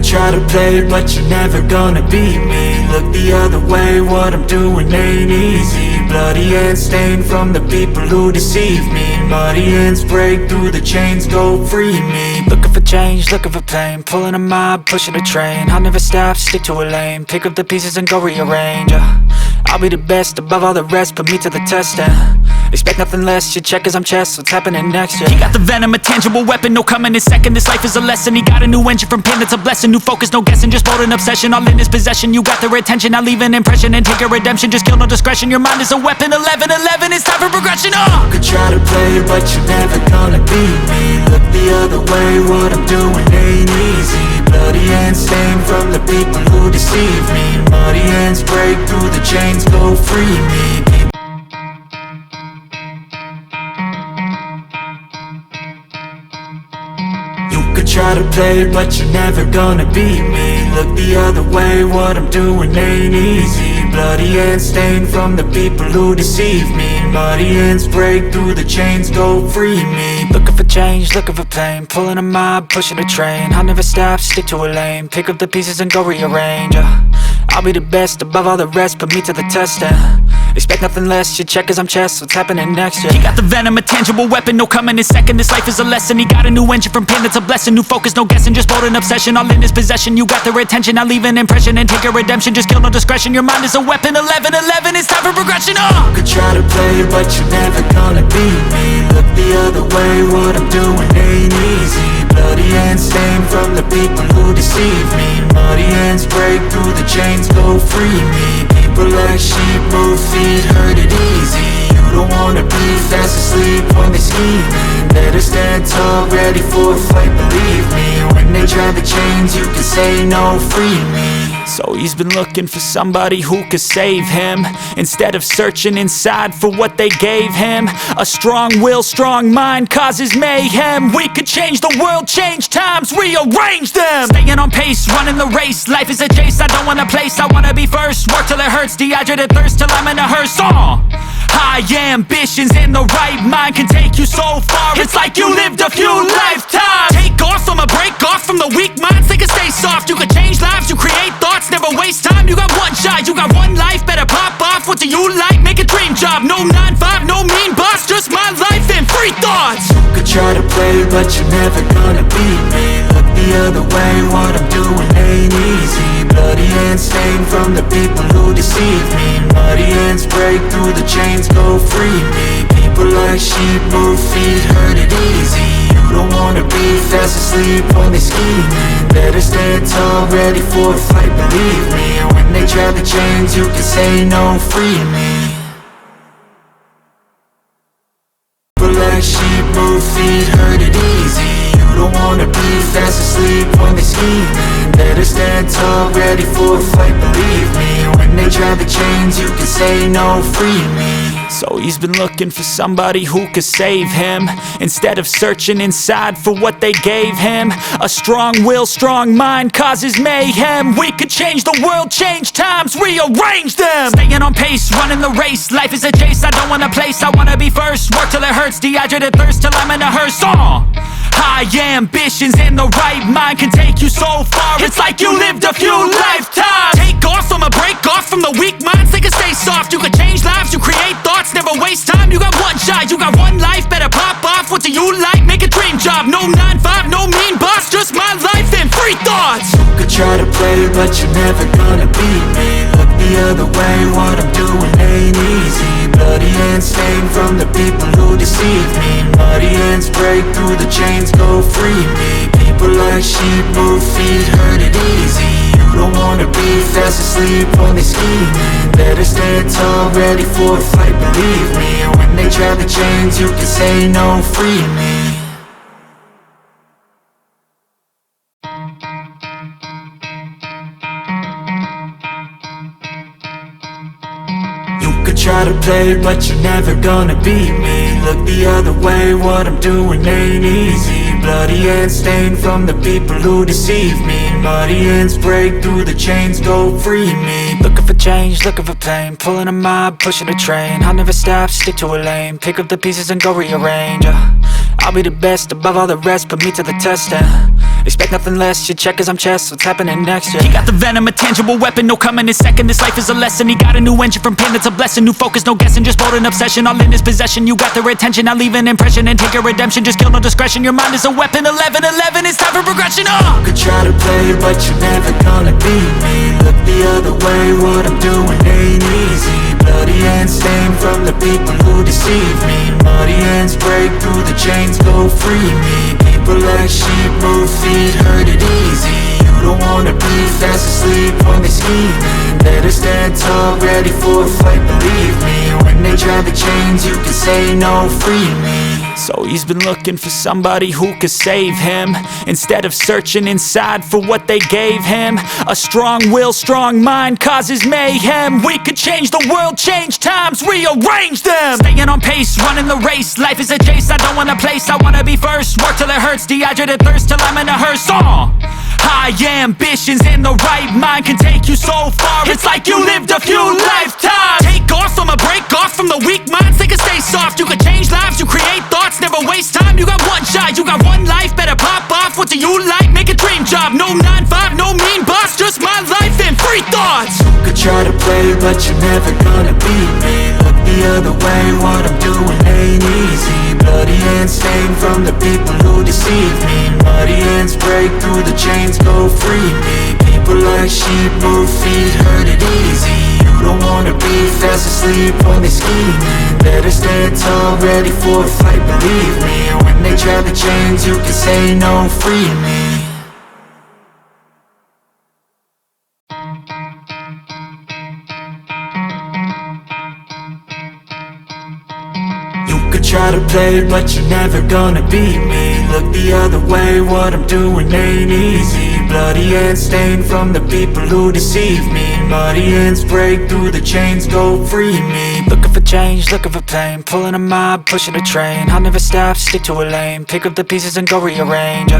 try to play, but you're never gonna beat me. Look the other way, what I'm doing ain't easy. Bloody hands stained from the people who deceive me. Muddy hands break through the chains, go free me. Looking for change, looking for pain, pulling a mob, pushing a train. I'll never stop, stick to a lane, pick up the pieces and go rearrange. I'll be the best above all the rest, put me to the test and expect nothing less, your check is I'm chess, what's happening next, yeah. He got the venom, a tangible weapon, no coming in second. This life is a lesson, he got a new engine from pain, that's a blessing. New focus, no guessing, just bold and obsession. All in his possession, you got their attention. I'll leave an impression and take your redemption. Just kill, no discretion, your mind is a weapon. 11-11, it's time for progression, You could try to play, but you're never gonna beat me. Look the other way, what I'm doing ain't easy. Bloody hands stained from the people who deceive me. Muddy hands break through the chains, go free me. Try to play, but you're never gonna beat me. Look the other way, what I'm doing ain't easy. Bloody hands stained from the people who deceive me. Muddy hands break through the chains, go free me. Looking for change, looking for pain, pulling a mob, pushing a train. I'll never stop, stick to a lane, pick up the pieces and go rearrange. I'll be the best above all the rest, put me to the test and expect nothing less, your check is I'm chess, what's happening next, yeah. He got the venom, a tangible weapon, no coming in second. This life is a lesson, he got a new engine from pain, that's a blessing. New focus, no guessing, just bold and obsession. All in his possession, you got their attention. I'll leave an impression and take your redemption. Just kill, no discretion, your mind is a weapon. 11-11, it's time for progression, You could try to play, but you're never gonna beat me. Look the other way, what I'm doing ain't easy. Bloody hands stained from the people who deceive me. Muddy hands break through the chains, go free me. People like sheep move feet, hurt it easy. You don't wanna be fast asleep when they scheming. Better stand tall, ready for a fight, believe me. When they try the chains, you can say no, free me. So he's been looking for somebody who could save him, instead of searching inside for what they gave him. A strong will, strong mind causes mayhem. We could change the world, change times, rearrange them. Staying on pace, running the race, life is a chase. I don't want a place, I wanna be first. Work till it hurts, dehydrated thirst till I'm in a hearse. High ambitions in the right mind can take you so far. It's like you lived a few lifetimes. Take off from a break off from the weak minds, they can stay soft. You can change lives, you create thoughts, never waste time. You got one shot, you got one life, better pop off. What do you like? Make a dream job. No 9-5, no mean boss, just my life and free thoughts. You could try to play, but you're never gonna beat me. Look the other way, what I'm doing ain't easy. Bloody hands stained from the people who deceive me. Muddy hands break through the chains, go free me. People like sheep move feet, hurt it easy. You don't wanna be fast asleep when they scheming. Better stand tall, ready for a fight, believe me. When they try the chains, you can say no, free me. People like sheep move feet, hurt it easy. You don't wanna be fast asleep when they scheming. Better stand tall, ready for a fight, believe me. When they try the chains, you can say no, free me. So he's been looking for somebody who could save him, instead of searching inside for what they gave him. A strong will, strong mind causes mayhem. We could change the world, change times, rearrange them. Staying on pace, running the race, life is a chase. I don't want a place, I wanna be first. Work till it hurts, dehydrated thirst till I'm in a hearse. High ambitions in the right mind can take you so far. It's like you lived a few lifetimes. Take off from a break off from the weak minds, they can stay soft. You can change lives, you create thoughts, never waste time. You got one shot, you got one life, better pop off. What do you like? Make a dream job. No 9-5, no mean boss, just my life and free thoughts. You could try to play, but you're never gonna beat me. Look the other way, what I'm doing ain't easy. Bloody hands stained from the people who deceive me. Muddy hands break through the chains, go free me. People like sheep move feet, hurt it easy. You don't wanna be fast asleep when they scheming. Better stand tall, ready for a fight, believe me. When they try the chains, you can say no, free me. Try to play, but you're never gonna beat me. Look the other way, what I'm doing ain't easy. Bloody hands stained from the people who deceive me. Muddy hands break through the chains, go free me. Looking for change, looking for pain, pulling a mob, pushing a train. I'll never stop, stick to a lane, pick up the pieces and go rearrange. I'll be the best above all the rest, put me to the test, and expect nothing less, you check as I'm chess, what's happening next, yeah. He got the venom, a tangible weapon, no coming in second, this life is a lesson. He got a new engine from pain, that's a blessing, new focus, no guessing, just bold and obsession, all in his possession. You got their attention, I'll leave an impression and take your redemption, just kill no discretion, your mind is a weapon. 11-11, it's time for progression, You could try to play, but you're never gonna beat me. Look the other way, what I'm doing ain't easy. Bloody hands stained from the people who deceive me. Muddy hands break through the chains, go free me. People like sheep, move feet, hurt it easy. You don't wanna be fast asleep when they scheming. Better stand tall, ready for a fight, believe me. When they try the chains, you can say no, free me. So he's been looking for somebody who could save him, instead of searching inside for what they gave him. A strong will, strong mind causes mayhem. We could change the world, change times, rearrange them. Staying on pace, running the race, life is a chase. I don't want a place, I wanna be first. Work till it hurts, dehydrated thirst till I'm in a hearse. High ambitions and the right mind can take you so far. It's like you lived a few lifetimes. Take off from a break off from the weak minds, they can stay soft. You can change lives, you create thoughts, never waste time. You got one shot, you got one life, better pop off. What do you like? Make a dream job. No 9-5, no mean boss, just my life and free thoughts. You could try to play, but you're never gonna beat me. Look the other way, what I'm doing ain't easy. Bloody hands stained from the people who deceive me. Muddy hands break through the chains, go free me. People like sheep, move feet, hurt it easy. You don't wanna be fast asleep when they scheming. Better stand tall, ready for a fight, believe me. When they try the chains, you can say no, free me. You could try to play, but you're never gonna beat me. Look the other way, what I'm doing ain't easy. Bloody hands stained from the people who deceive me. Muddy hands break through the chains, go free me. Looking for change, looking for pain, pulling a mob, pushing a train. I'll never stop, stick to a lane, pick up the pieces and go rearrange.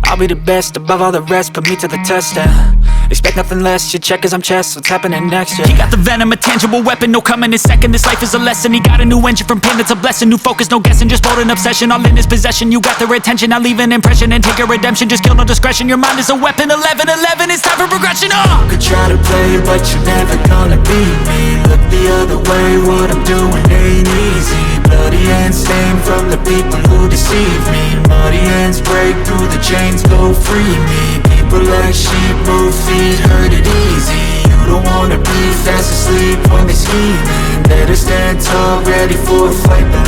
I'll be the best above all the rest, put me to the test, and expect nothing less, you check as I'm chess, what's happening next, yeah. He got the venom, a tangible weapon, no coming in second, this life is a lesson. He got a new engine from pain, that's a blessing, new focus, no guessing, just bold and obsession, all in his possession. You got their attention, I'll leave an impression and take your redemption, just kill no discretion, your mind is a weapon. 11-11, it's time for progression, You could try to play, but you're never gonna beat me. Look the other way, what I'm doing ain't easy. Bloody hands stained from the people who deceive me. Muddy hands break through the chains, go free me. People like sheep, move feet, hurt it easy. You don't wanna be fast asleep when they scheming. Better stand tall, ready for a fight, believe